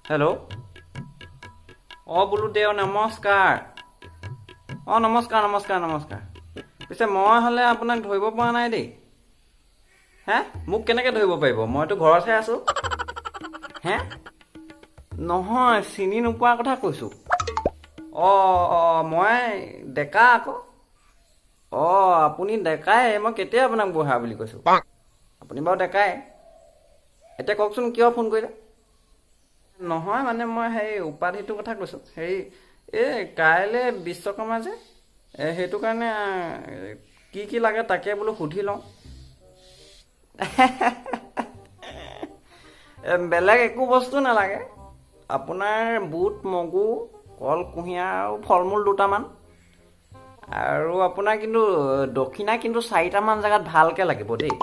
Hello', বোলো দেও নমস্কাৰ। নমস্কাৰ। পিছে মই হ'লে আপোনাক ধৰিব পৰা নাই দেই। হে, মোক কেনেকৈ ধৰিব পাৰিব? মইতো ঘৰতহে আছোঁ। হে, নহয়, চিনি নোপোৱাৰ কথা কৈছোঁ। মই ডেকা আকৌ। আপুনি ডেকাই। মই কেতিয়া আপোনাক বুঢ়া বুলি কৈছোঁ? আপুনি বাৰু ডেকাই। এতিয়া কওকচোন কিয় ফোন কৰিলে? নহয় মানে মই উপাধিটোৰ কথা কৈছোঁ। কাইলৈ বিশ্বকৰ্মা যে, সেইটো কাৰণে কি লাগে তাকে বোলো সুধি লওঁ। বেলেগ একো বস্তু নালাগে। আপোনাৰ বুট, মগু, কল, কুঁহিয়াৰ আৰু ফল মূল দুটামান। আৰু আপোনাৰ কিন্তু দক্ষিণা কিন্তু 4টামান জেগাত ভালকৈ লাগিব দেই।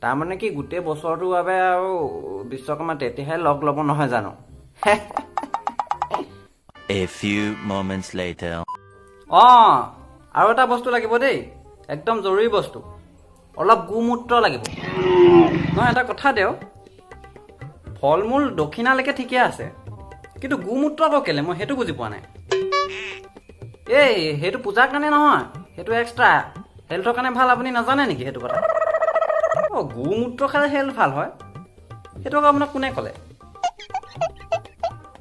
তাৰমানে কি গোটেই বছৰটোৰ বাবে আৰু বিশ্বকৰ্মা তেতিয়াহে লগ ল'ব নহয় জানো? A few moments later. আৰু এটা বস্তু লাগিব দেই, একদম জৰুৰী বস্তু। অলপ গোমূত্ৰ লাগিব। নহয়, এটা কথা দেও, ফল মূল দক্ষিণালৈকে ঠিকে আছে, কিন্তু গোমূত্ৰ আকৌ কেলে? মই সেইটো বুজি পোৱা নাই। সেইটো পূজাৰ কাৰণে নহয়, সেইটো এক্সট্ৰা হেল্থৰ কাৰণে ভাল। আপুনি নাজানে নেকি সেইটো কথা? গোমূত্ৰ খালে হেল্থ ভাল হয়, সেইটো আকৌ আপোনাক কোনে ক'লে?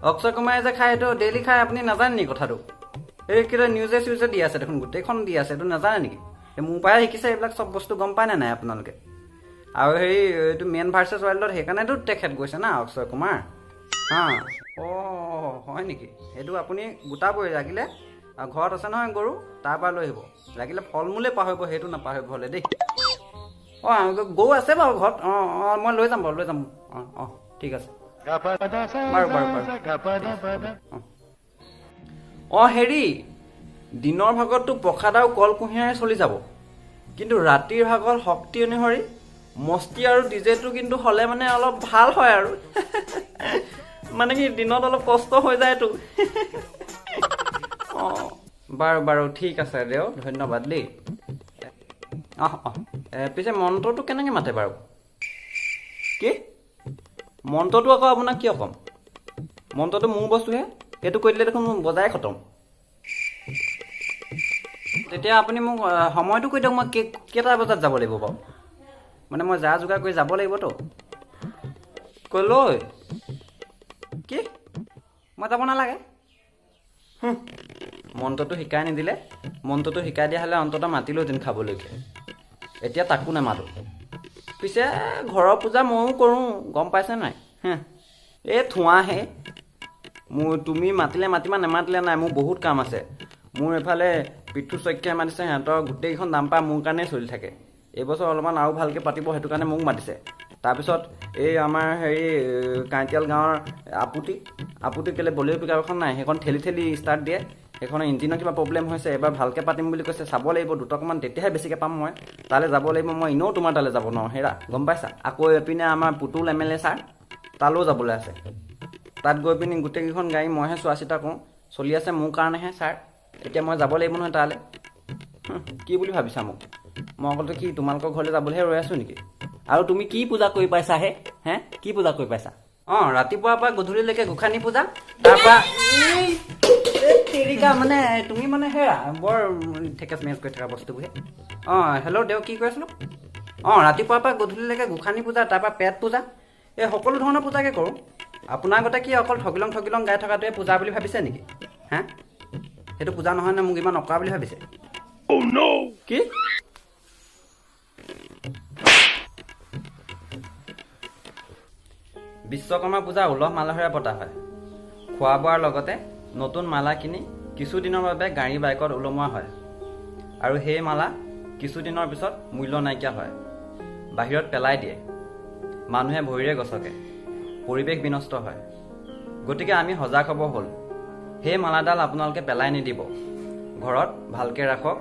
অক্ষয় কুমাৰে যে খায়, সেইটো ডেইলি খায়, আপুনি নাজানে নেকি কথাটো? কিবা নিউজে চিউজে দি আছে দেখোন, গোটেইখন দি আছে, এইটো নাজানে নেকি? মোৰ পৰাই শিকিছে এইবিলাক চব বস্তু, গম পায় নে নাই আপোনালোকে? আৰু এইটো মেন ভাৰ্চেছ ৱাইল্ডত সেইকাৰণেতো তেখেত গৈছে না, অক্ষয় কুমাৰ। হয় নেকি? সেইটো আপুনি গোটাবই লাগিলে। ঘৰত আছে নহয় গৰু, তাৰ পৰা লৈ আহিব। লাগিলে ফল মূলেই পাহৰিব, সেইটো নাপাহৰিব হ'লে দেই। গৰু আছে বাৰু ঘৰত। মই লৈ যাম বাৰু, ঠিক আছে বাৰু। দিনৰ ভাগততো প্ৰসাদ আৰু কল কুঁহিয়াৰে চলি যাব, কিন্তু ৰাতিৰ ভাগত শক্তি অনুসৰি মস্তি আৰু ডিজেটো কিন্তু হ'লে মানে অলপ ভাল হয় আৰু। মানে কি দিনত অলপ কষ্ট হৈ যায়তো। বাৰু ঠিক আছে দেও, ধন্যবাদ দেই। পিছে মন্ত্ৰটো কেনেকৈ মাতে বাৰু? কি মন্ত্ৰটো আকৌ আপোনাক কিয় ক'ম? মন্ত্ৰটো মোৰ বস্তুহে, সেইটো কৈ দিলে দেখোন মোৰ বজাই খতম। তেতিয়া আপুনি মোক সময়টো কৈ দিয়ক, মই কেইটা বজাত যাব লাগিব বাৰু? মানে মই যা যোগাৰ কৰি যাব লাগিবতো। ক'লৈ? কি মই যাব নালাগে? মন্ত্ৰটো শিকাই নিদিলে। মন্ত্ৰটো শিকাই দিয়া হ'লে অন্ততঃ মাতিলোহেঁতেন খাবলৈকে। এতিয়া তাকো নামাতো। পিছে ঘৰৰ পূজা ময়ো কৰোঁ, গম পাইছে নাই? থোৱাহে। তুমি মাতিলে মাতিবা, নেমাতিলে নাই। মোৰ বহুত কাম আছে। মোৰ এইফালে পিতৃ শইকীয়াই মাতিছে, সিহঁতৰ গোটেইকেইখন দাম্পা মোৰ কাৰণেই চলি থাকে। এইবছৰ অলপমান আৰু ভালকৈ পাতিব, সেইটো কাৰণে মোক মাতিছে। তাৰপিছত আমাৰ কাঁইটিয়াল গাঁৱৰ আপুতি কেলে বলিউড পিকআপ এখন নাই, সেইখন ঠেলি ষ্টাৰ্ট দিয়ে। সেইখনৰ ইঞ্জিনৰ কিবা প্ৰব্লেম হৈছে। এবাৰ ভালকৈ পাতিম বুলি কৈছে, চাব লাগিব দুটকমান, তেতিয়াহে বেছিকৈ পাম মই। তালৈ যাব লাগিব। মই এনেও তোমাৰ তালৈ যাব নোৱাৰোঁ, গম পাইছা? আকৌ এইপিনে আমাৰ পুতুল MLA ছাৰ, তালৈও যাবলৈ আছে। তাত গৈ পিনি গোটেইকেইখন গাড়ী মইহে চোৱা চিতা কৰোঁ। চলি আছে মোৰ কাৰণেহে ছাৰ। এতিয়া মই যাব লাগিব নহয় তালৈ। কি বুলি ভাবিছা মোক? মই অকলতে কি তোমালোকৰ ঘৰলৈ যাবলৈহে ৰৈ আছোঁ নেকি? আৰু তুমি কি পূজা কৰি পাইছা কি পূজা কৰি পাইছা? ৰাতিপুৱাৰ পৰা গধূলিলৈকে গোঁসানী পূজা, তাৰপৰা মানে তুমি মানে বৰ ঠেকেচ মেচ কৰি থকা বস্তুবোৰহে। হেল্ল' দেও, কি কৈ আছিলোঁ? ৰাতিপুৱাৰ পৰা গধূলিলৈকে গোঁসানী পূজা, তাৰপৰা পেট পূজা, এই সকলো ধৰণৰ পূজাকে কৰোঁ। আপোনাৰ আগতে কি অকল ঠগিলং গাই থকাটোৱে পূজা বুলি ভাবিছে নেকি? সেইটো পূজা নহয় নে? মোক ইমান নকৰা বুলি ভাবিছে? কি? বিশ্বকৰ্মা পূজা উলহ মালহেৰে পতা হয়। খোৱা বোৱাৰ লগতে নতুন মালা কিনি কিছুদিনৰ বাবে গাড়ী বাইকত ওলমোৱা হয়। আৰু সেই মালা কিছুদিনৰ পিছত মূল্য নাইকিয়া হয়, বাহিৰত পেলাই দিয়ে। মানুহে ভৰিৰে গছকে, পৰিৱেশ বিনষ্ট হয়। গতিকে আমি সজাগ হ'ব হ'ল। সেই মালাডাল আপোনালোকে পেলাই নিদিব, ঘৰত ভালকৈ ৰাখক।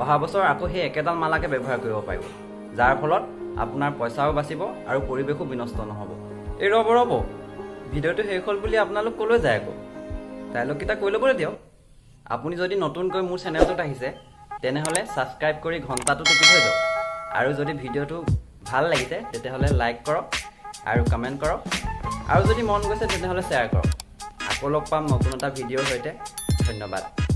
অহা বছৰ আকৌ সেই একেডাল মালাকে ব্যৱহাৰ কৰিব পাৰিব, যাৰ ফলত আপোনাৰ পইচাও বাচিব আৰু পৰিৱেশো বিনষ্ট নহ'ব। ৰ'ব, ভিডিঅ'টো শেষ হ'ল বুলি আপোনালোক ক'লৈ যায় আকৌ? ডাইলগকেইটা কৈ ল'বলৈ দিয়ক। আপুনি যদি নতুনকৈ মোৰ চেনেলটোত আহিছে, তেনেহ'লে ছাবস্ক্ৰাইব কৰি ঘণ্টাটো টিপি থৈ যাওক। আৰু যদি ভিডিঅ'টো ভাল লাগিছে তেতিয়াহ'লে লাইক কৰক আৰু কমেণ্ট কৰক আৰু যদি মন গৈছে তেতিয়াহ'লে শ্বেয়াৰ কৰক আকৌ লগ পাম নতুন এটা ভিডিঅ'ৰ সৈতে ধন্যবাদ